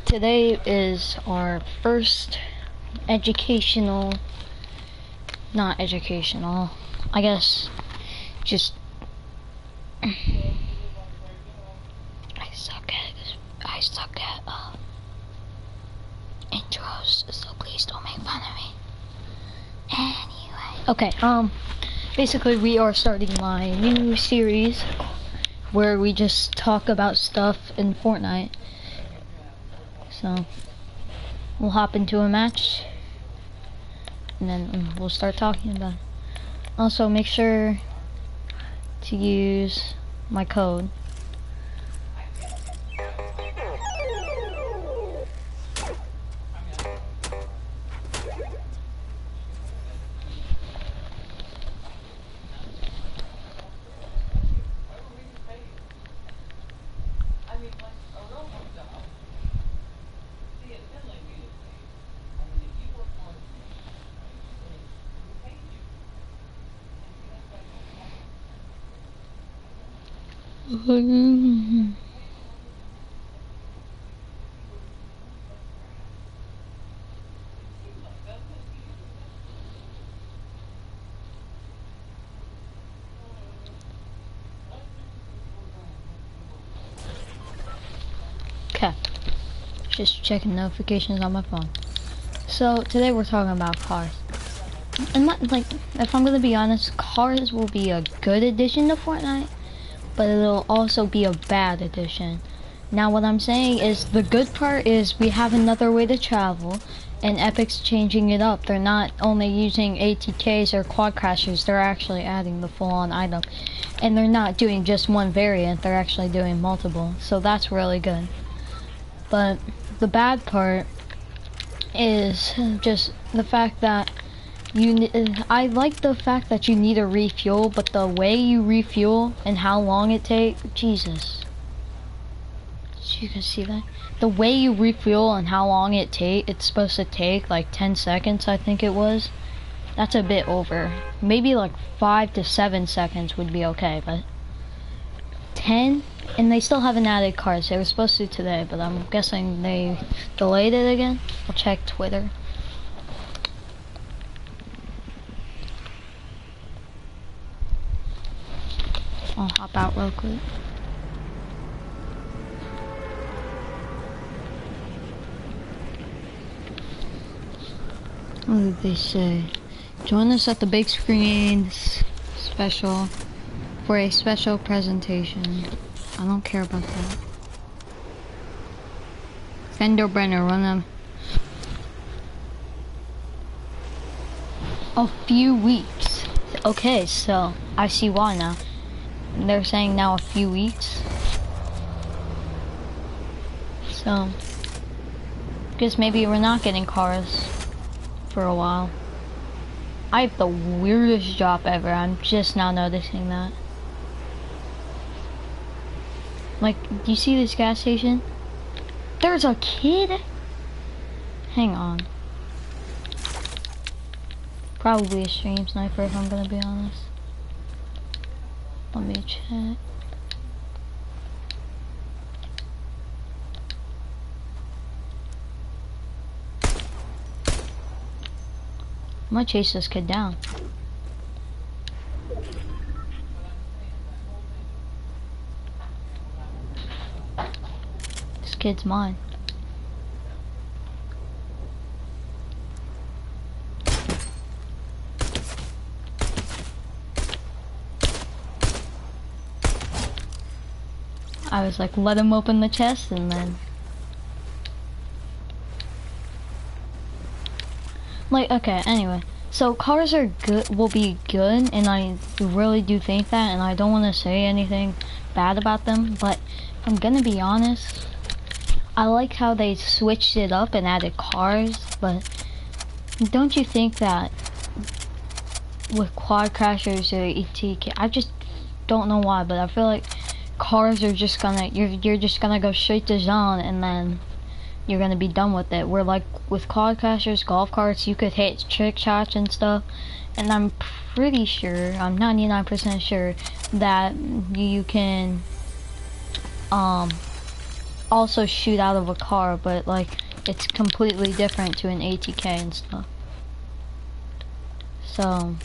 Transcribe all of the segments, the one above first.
today is our first educational, not educational, I guess, just, I suck at intros, so please don't make fun of me. Anyway, okay, basically we are starting my new series where we just talk about stuff in Fortnite. So we'll hop into a match and then we'll start talking about it. Also, make sure to use my code. Okay, just checking notifications on my phone. So today we're talking about cars. And if I'm gonna be honest, cars will be a good addition to Fortnite, but it'll also be a bad addition. Now what I'm saying is the good part is we have another way to travel, and Epic's changing it up. They're not only using ATKs or quad crashers, they're actually adding the full-on item. And they're not doing just one variant, they're actually doing multiple. So that's really good. But the bad part is just the fact that I like the fact that you need to refuel, but the way you refuel and how long it takes, Jesus. You can see that? The way you refuel and how long it's supposed to take, like 10 seconds I think it was. That's a bit over. Maybe like 5 to 7 seconds would be okay, but 10? And they still haven't added cars. They were supposed to today, but I'm guessing they delayed it again. I'll check Twitter. I'll hop out real quick. What did they say? Join us at the big screen special for a special presentation. I don't care about that. Fender Brenner, run a few weeks. Okay, so I see why now. They're saying now a few weeks. So, guess maybe we're not getting cars for a while. I have the weirdest job ever. I'm just now noticing that. Like, do you see this gas station? There's a kid? Hang on. Probably a stream sniper if I'm gonna be honest. Let me check. I might chase this kid down. This kid's mine. I was like, let him open the chest and then. Like, okay, anyway. So cars are good, will be good, and I really do think that, and I don't want to say anything bad about them, but if I'm gonna be honest, I like how they switched it up and added cars, but don't you think that with quad crashers or ETK, I just don't know why, but I feel like cars are just gonna, you're just gonna go straight to zone and then you're gonna be done with it. Where like with quad crashers, golf carts, you could hit trick shots and stuff, and I'm pretty sure, I'm 99% sure that you can also shoot out of a car, but like it's completely different to an ATK and stuff. So,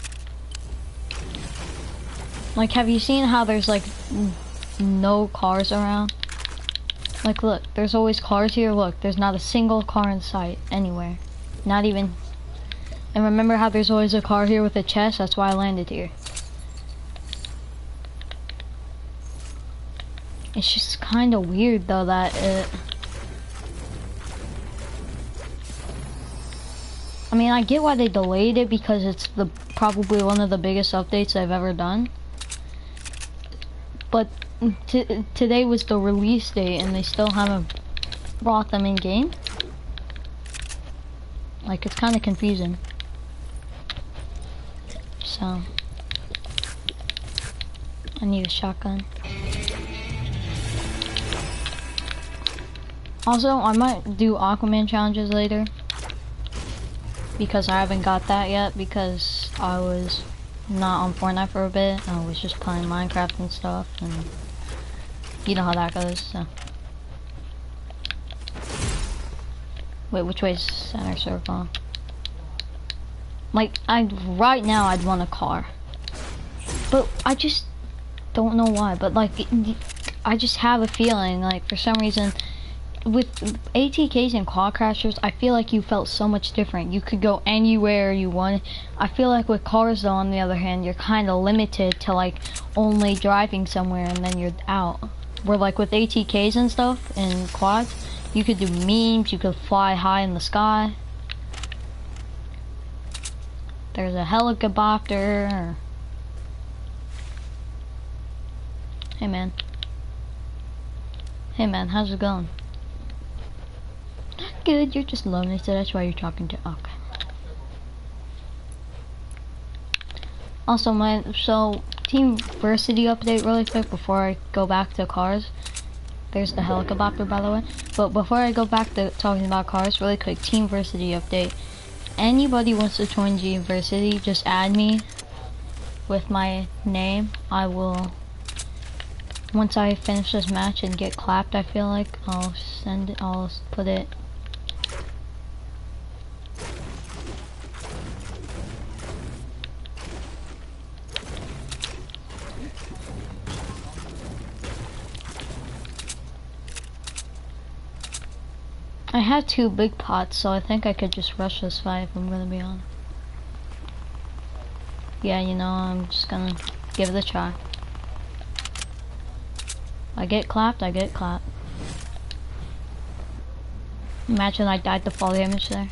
like, have you seen how there's like no cars around? Like, look, there's always cars here. Look, there's not a single car in sight anywhere. Not even. And remember how there's always a car here with a chest? That's why I landed here. It's just kind of weird though that I mean, I get why they delayed it because it's probably one of the biggest updates they've ever done. But today was the release date and they still haven't brought them in game. Like, it's kind of confusing. So, I need a shotgun. Also, I might do Aquaman challenges later. Because I haven't got that yet because I was not on Fortnite for a bit. I was just playing Minecraft and stuff, and you know how that goes, so. Wait, which way is center circle? Like, right now I'd want a car. But I just don't know why, but like, I just have a feeling, like, for some reason, with ATKs and quad crashers, I feel like you felt so much different. You could go anywhere you want. I feel like with cars, though, on the other hand, you're kind of limited to like only driving somewhere and then you're out. Where like with ATKs and stuff and quads, you could do memes. You could fly high in the sky. There's a helicopter. Hey man. Hey man, how's it going? Good, you're just lonely, so that's why you're talking to. Okay. Also, Team Versity update really quick before I go back to cars. There's the helicopter, by the way. But before I go back to talking about cars, really quick, Team Versity update. Anybody wants to join Team Versity, just add me with my name. I will. Once I finish this match and get clapped, I feel like I'll put it. I have 2 big pots, so I think I could just rush this fight if I'm gonna be honest. Yeah, you know, I'm just gonna give it a try. I get clapped, I get clapped. Imagine I died to fall damage there.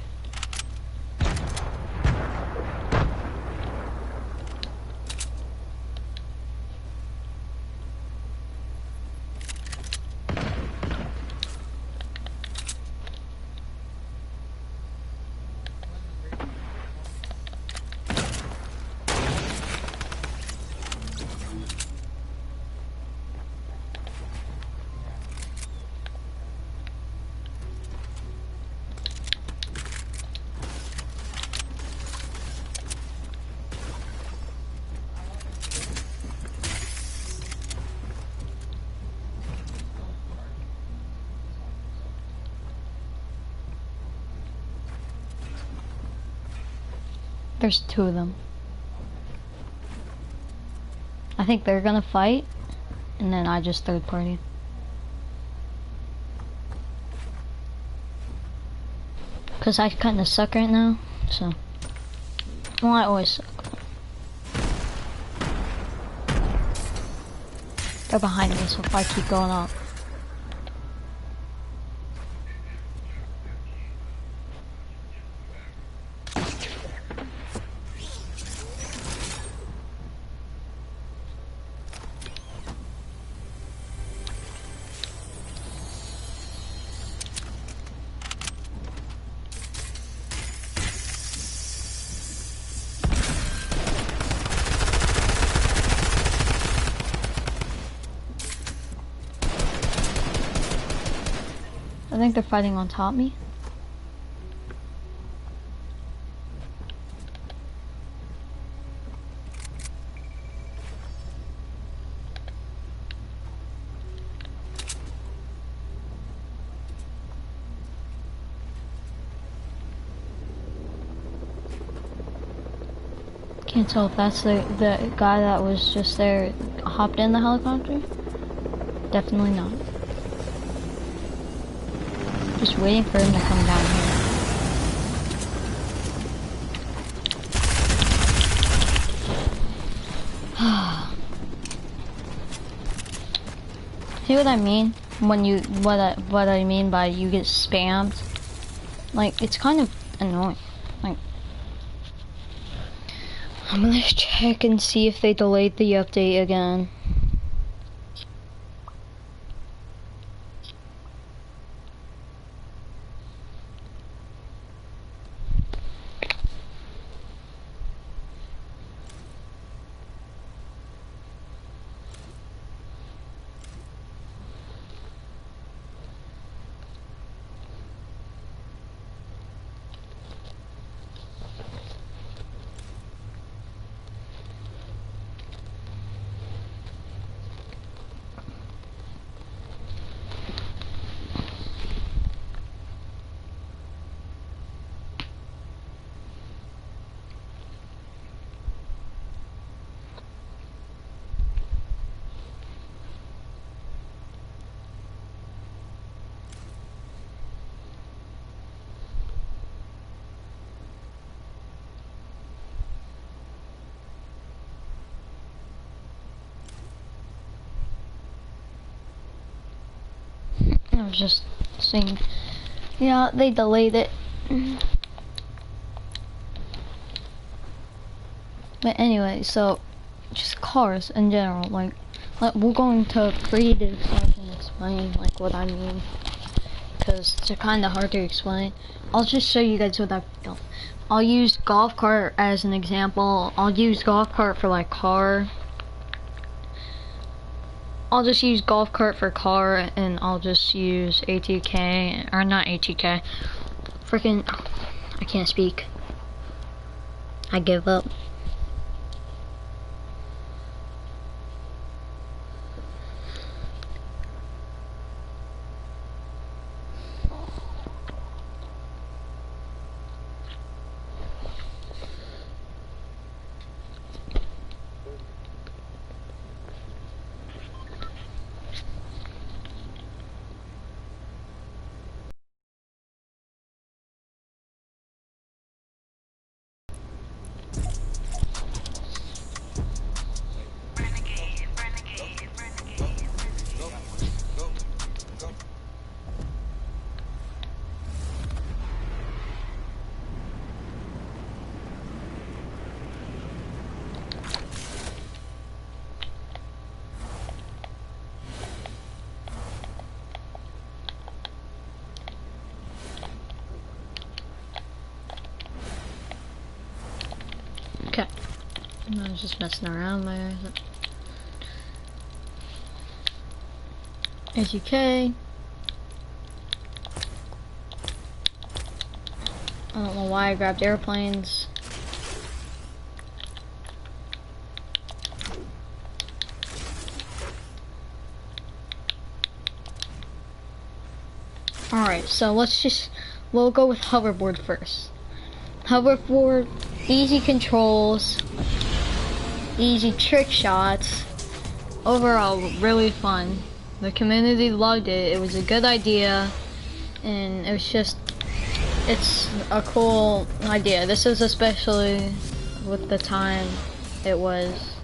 There's 2 of them. I think they're gonna fight, and then I just third party. Cause I kinda suck right now, so. Well, I always suck. They're behind me, so if I keep going up. I think they're fighting on top of me. can't tell if that's the guy that was just there, hopped in the helicopter. Definitely not. Just waiting for him to come down here. See what I mean? When you what I mean by you get spammed? Like, it's kind of annoying. Like, I'm gonna check and see if they delayed the update again. I was just saying, yeah, they delayed it. But anyway, so just cars in general, like we're going to creative so I can explain like what I mean, because it's kind of hard to explain. I'll just show you guys what I've done. I'll use golf cart as an example. I'll use golf cart for like car. I'll just use golf cart for car, and I'll just use ATK, or not ATK, freaking, I can't speak. I give up. Okay. I was just messing around there. ATK. I don't know why I grabbed airplanes. Alright, so we'll go with hoverboard first. Hoverboard, easy controls, easy trick shots. Overall, really fun. The community loved it. It was a good idea, and it's a cool idea. This is especially with the time it was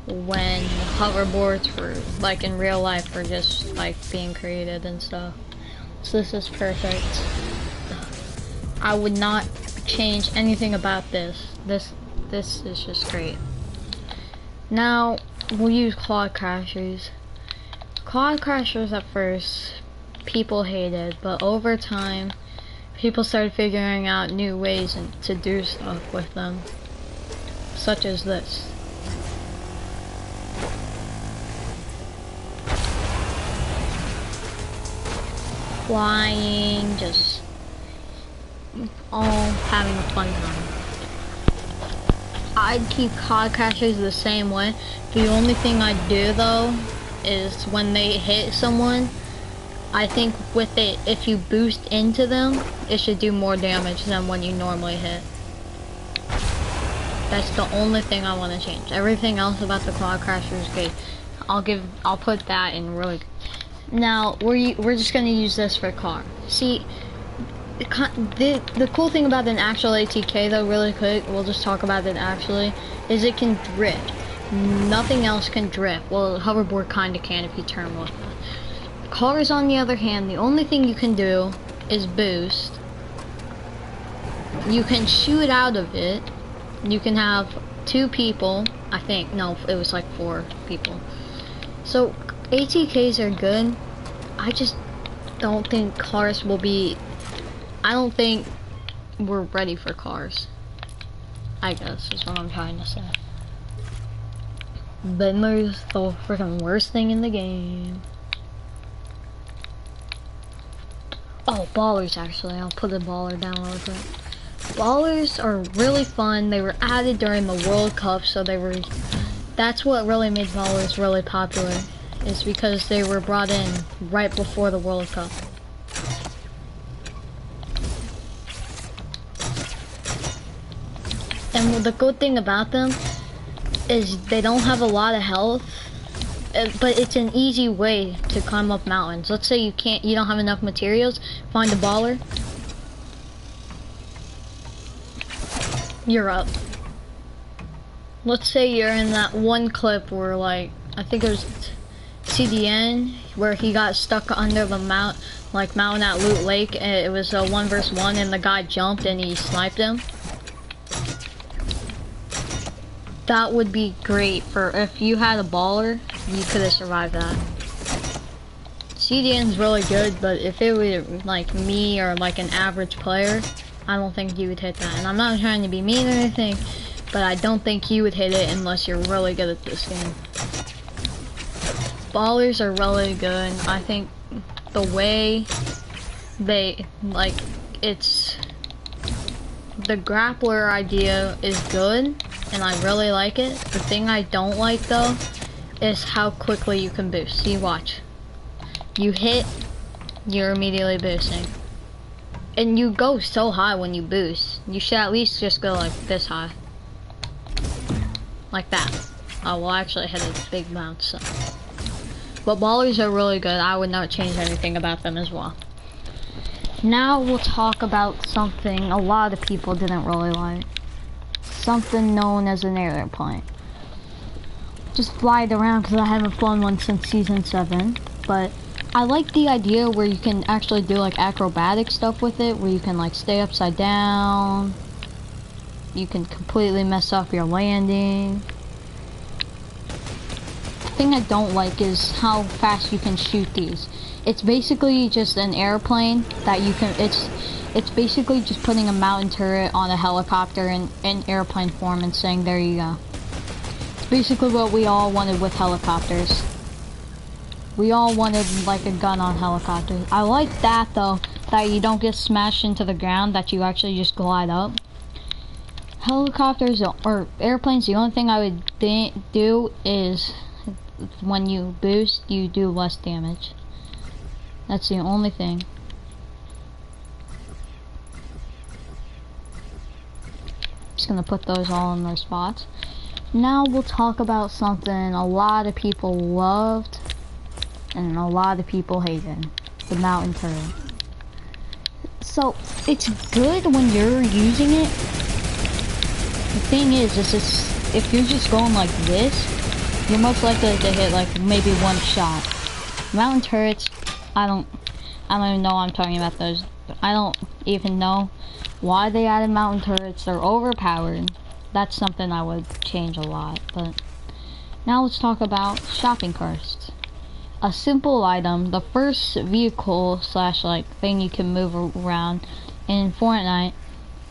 when hoverboards were like in real life were just like being created and stuff. So this is perfect. I would not change anything about this. This is just great. Now we'll use Quad Crashers. Quad Crashers at first people hated, but over time people started figuring out new ways to do stuff with them, such as this. Flying, just all having a fun time. I'd keep Quad Crashers the same way. The only thing I'd do though is when they hit someone, I think with it, if you boost into them, it should do more damage than when you normally hit. That's the only thing I want to change. Everything else about the Quad Crasher is good. I'll put that in really good. Now, we're just gonna use this for car. See, the cool thing about an actual ATK though, really quick, we'll just talk about it actually, is it can drift. Nothing else can drift. Well, hoverboard kinda can if you turn with it. Cars, on the other hand, the only thing you can do is boost. You can shoot out of it. You can have 2 people, I think. No, it was like 4 people. So ATKs are good. I just don't think cars will be. I don't think we're ready for cars, I guess is what I'm trying to say. Bendler's the freaking worst thing in the game. Oh, ballers actually. I'll put the baller down real quick. Ballers are really fun. They were added during the World Cup, so that's what really made ballers really popular, is because they were brought in right before the World Cup. And the good thing about them is they don't have a lot of health, but it's an easy way to climb up mountains. Let's say you don't have enough materials, find a baller. You're up. Let's say you're in that one clip where, like, I think it was CDN, where he got stuck under the mountain at Loot Lake, and it was a 1 vs 1, and the guy jumped and he sniped him. That would be great for if you had a baller, you could have survived that. CDN's really good, but if it were like me or like an average player, I don't think you would hit that. And I'm not trying to be mean or anything, but I don't think you would hit it unless you're really good at this game. Ballers are really good. I think the way they, like, it's, the grappler idea is good, and I really like it. The thing I don't like though is how quickly you can boost. See, watch. You hit, you're immediately boosting. And you go so high when you boost. You should at least just go like this high. Like that. Oh, well, actually I had a big bounce, so. But ballers are really good. I would not change anything about them as well. Now we'll talk about something a lot of people didn't really like. Something known as an airplane. Just fly it around because I haven't flown one since season 7. But I like the idea where you can actually do like acrobatic stuff with it, where you can like stay upside down. You can completely mess up your landing. The thing I don't like is how fast you can shoot these. It's basically just an airplane that you can, it's basically just putting a mountain turret on a helicopter in airplane form and saying, there you go. It's basically what we all wanted with helicopters. We all wanted like a gun on helicopters. I like that though, that you don't get smashed into the ground, that you actually just glide up. Helicopters or airplanes, the only thing I would do is when you boost, you do less damage. That's the only thing. Just gonna put those all in their spots. Now we'll talk about something a lot of people loved and a lot of people hated. The mountain turret. So it's good when you're using it. The thing is if you're just going like this, you're most likely to hit like maybe one shot. Mountain turrets, I don't even know I'm talking about those. I don't even know why they added mountain turrets. They're overpowered. That's something I would change a lot. But now let's talk about shopping carts. A simple item, the first vehicle slash like thing you can move around in Fortnite.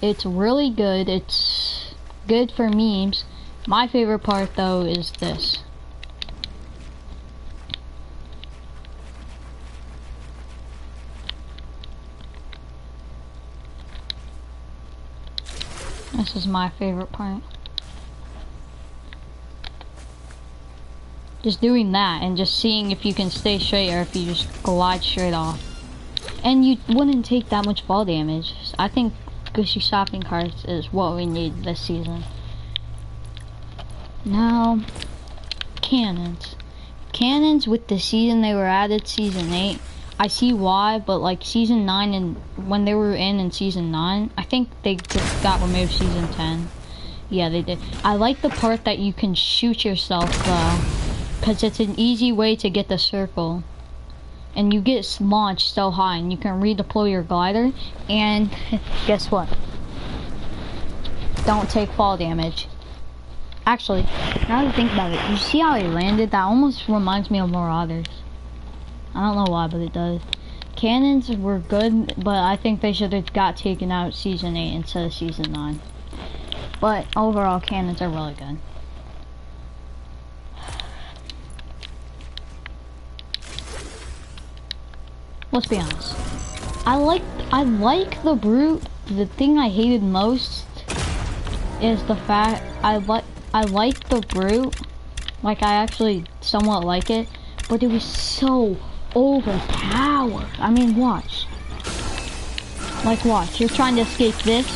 It's really good. It's good for memes. My favorite part though is this. This is my favorite part. Just doing that and just seeing if you can stay straight or if you just glide straight off. And you wouldn't take that much fall damage. I think Gushy shopping carts is what we need this season. Now, cannons. Cannons with the season they were added, season 8. I see why, but like season 9 and when they were in season 9, I think they just got removed season 10. Yeah, they did. I like the part that you can shoot yourself though, because it's an easy way to get the circle. And you get launched so high and you can redeploy your glider, and guess what? Don't take fall damage. Actually, now that I think about it, you see how he landed? That almost reminds me of Marauders. I don't know why, but it does. Cannons were good, but I think they should have got taken out season 8 instead of season 9. But overall, cannons are really good. Let's be honest. I like the brute. The thing I hated most is the fact I like the brute. Like, I actually somewhat like it, but it was so overpowered. I mean, watch. Like, watch. You're trying to escape this.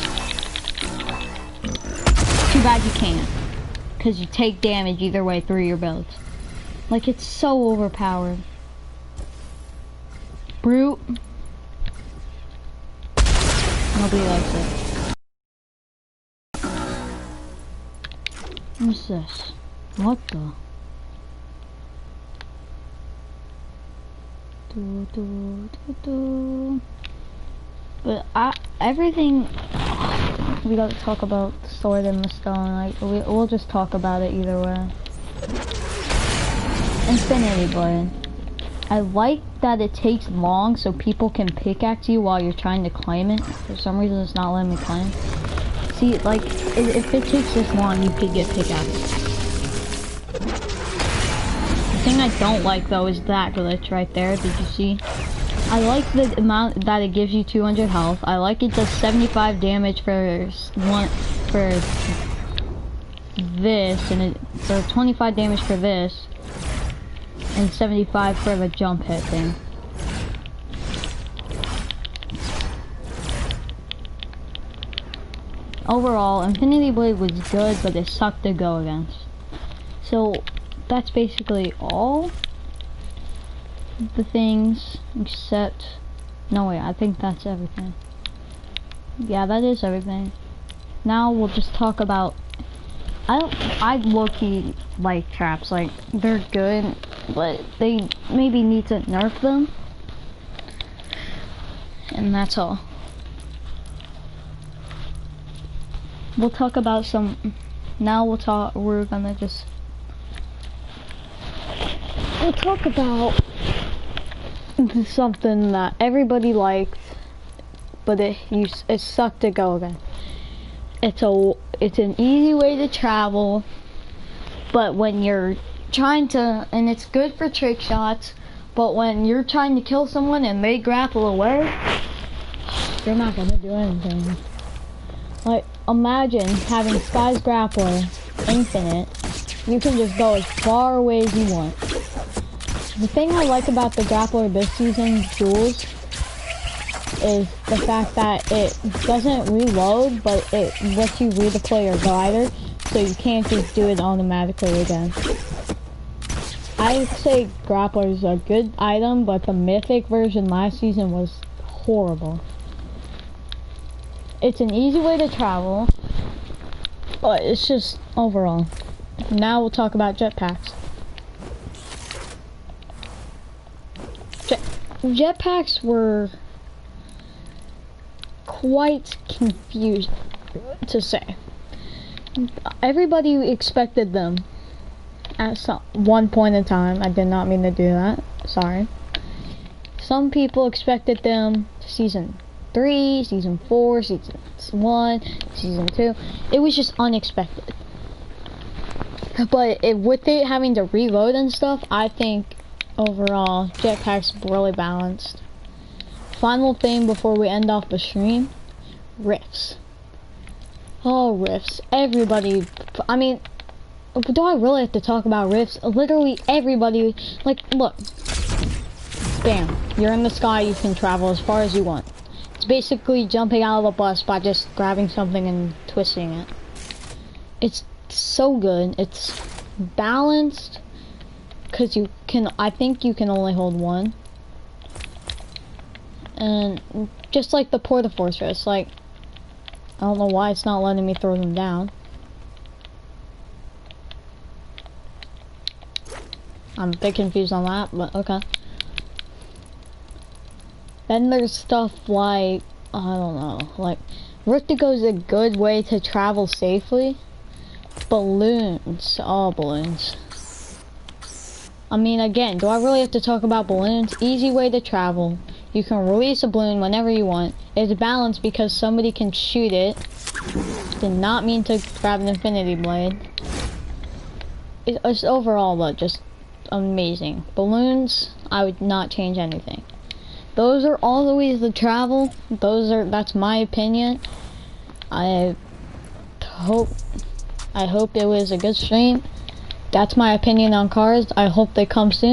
Too bad you can't, because you take damage either way through your builds. Like, it's so overpowered. Brute. Nobody likes it. What's this? What the? But everything, we gotta talk about Sword in the Stone. Like, we'll just talk about it either way. Infinity Blade. I like that it takes long so people can pickaxe you while you're trying to claim it. For some reason it's not letting me claim. See, like, if it takes this long, you could get pickaxed. The thing I don't like though is that glitch right there. Did you see? I like the amount that it gives you 200 health. I like it does 75 damage for this, and it does 25 damage for this, and 75 for the jump hit thing. Overall, Infinity Blade was good, but it sucked to go against. So that's basically all the things, except, no wait, I think that's everything. Yeah, that is everything. Now we'll just talk about, I low-key like traps. Like, they're good, but they maybe need to nerf them, and that's all. We'll talk about some, now we'll talk about something that everybody liked, but it sucked to go again. It's an easy way to travel, but when you're trying to, and it's good for trick shots, but when you're trying to kill someone and they grapple away, they're not gonna do anything. Like, imagine having Sky's Grappler infinite. You can just go as far away as you want. The thing I like about the Grappler this season, Jules, is the fact that it doesn't reload, but it lets you redeploy your glider, so you can't just do it automatically again. I'd say Grappler is a good item, but the Mythic version last season was horrible. It's an easy way to travel, but it's just overall. Now we'll talk about jetpacks. Jetpacks were quite confused, to say. Everybody expected them at one point in time. I did not mean to do that. Sorry. Some people expected them season 3, season 4, season 1, season 2. It was just unexpected. But with it having to reload and stuff, I think overall jetpacks really balanced. Final thing before we end off the stream, rifts. Oh, rifts. Everybody, I mean, do I really have to talk about rifts? Literally everybody, like, look. Bam. You're in the sky, you can travel as far as you want. It's basically jumping out of a bus by just grabbing something and twisting it. It's so good. It's balanced because I think you can only hold one. And just like the Porta Fortress, like, I don't know why it's not letting me throw them down. I'm a bit confused on that, but okay. Then there's stuff like, I don't know, like, Riftigo is a good way to travel safely. Balloons, all balloons. I mean, again, do I really have to talk about balloons? Easy way to travel. You can release a balloon whenever you want. It's balanced because somebody can shoot it. Did not mean to grab an infinity blade. It's overall, but just amazing. Balloons, I would not change anything. Those are all the ways to travel. That's my opinion. I hope it was a good stream. That's my opinion on cars. I hope they come soon.